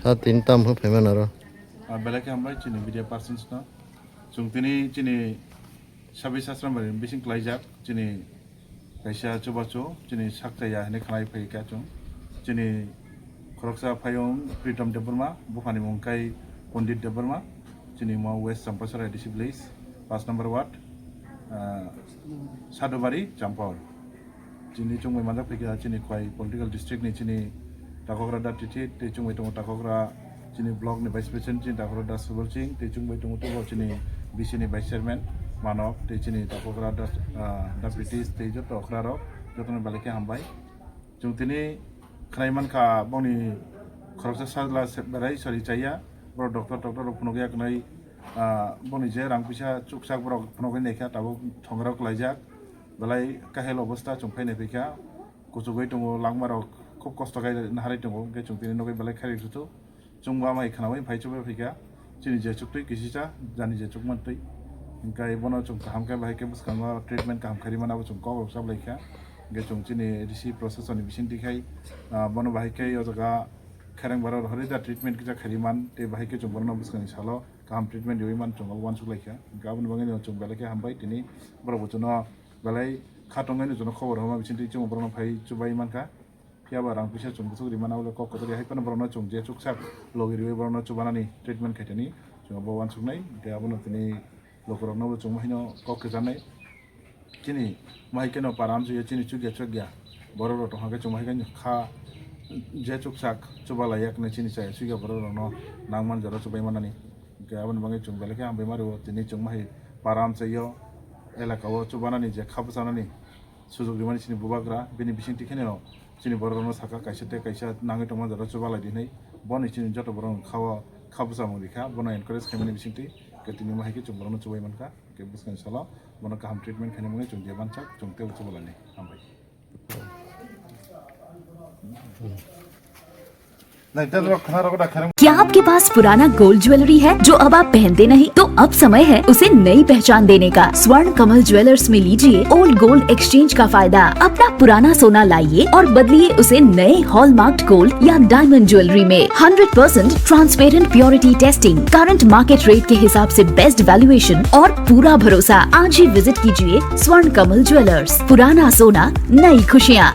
Saat ini tamu bagaimana ro? Belakang hambai cini media persons na, cungtini cini sabi sasram beri bising kelajak cini kaisa coba cini sakta ya ini kanai pai kacung cini koroksa payung Pritam Deburma bufani mungkai Pondit Deburma cini mau West Sampasara di Siblis pas number what Sadobari Jampol cini cungmai mandak pai cini kuai political district ni cini Takokra dat titit, tecung betong takokra cini blog ni vice president cini takokra dat subulcing, tecung betong tuh cini bisi ni vice chairman manok, tecini takokra dat deputies, tejot takokra rok, jotun baliknya hambai. Cung tini kenaiman ka boni koroksa sadla berai sari caya, bro dokter rok penugia kenai boni je rang pisah cuksak bro penugia nekya tabu thongrok lajak, balai kahel obosta cungpai nepika, kusugai tunggu langmarok খুব কষ্ট গাই নাহারি দङ গে chung tini nogai balai khari tutu chung ba mai khanawai phai chuba phika chini je chuktui kisisa jani je chukman tui kai bono chung kaham kai bahai ke buskanga treatment kaham khari mana bu chung ko sab laika ge chung chini risi process oni bising dikhai bono bahai ke yo jaga kharang baro hori da treatment kija khari man te bahai ke chung bono buskang salo kaham treatment yoi man chung wan suk laika gabon bangai chung balai ke hambai tini boro butuno balai khatongai ni jono khobor homa bising ti chung bono phai chubai manka Kiaba rang pisah chung busuk di mana ulah kok kotori hai pan berono chung je cuksak logi riwe berono cubana ni treatment kayak ni chung bawan chung nai dia pun tini lokorno chung mahino kok kejanai kini mahai keno param je cini cugya boro ro tohage chung mahai kan kha je cuksak coba layak ne cini saya suga boro no nangman jaro cobai mana ni dia pun bangai chung balake ambe maru tini chung mahai param se yo elaka wo cubana ni je khabusana ni sujog dimani cini bubagra bini bising tikene no chini borno saka kaisa te kaisa nangai tongma jara chubalai dinai boni chini joto borong khawa khabusa mongdika bona encourage khamani bisingti ketini mahai ke chung borno chubai manka ke buskan sala bona kaham treatment khani mangai chung jeban chak chung tel chubalani ambai क्या आपके पास पुराना gold jewellery है जो अब आप पहनते नहीं? तो अब समय है उसे नई पहचान देने का। स्वर्ण कमल ज्वेलर्स में लीजिए ओल्ड गोल्ड एक्सचेंज का फायदा। अपना पुराना सोना लाइए और बदलिए उसे नए हॉलमार्क्ड गोल्ड या डायमंड ज्वेलरी में। 100% transparent purity testing, current market rate के हिसाब से बेस्ट वैल्यूएशन और पूरा भरोसा। आज ही विजिट कीजिए स्वर्ण कमल ज्वेलर्स। पुराना सोना, नई खुशियाँ।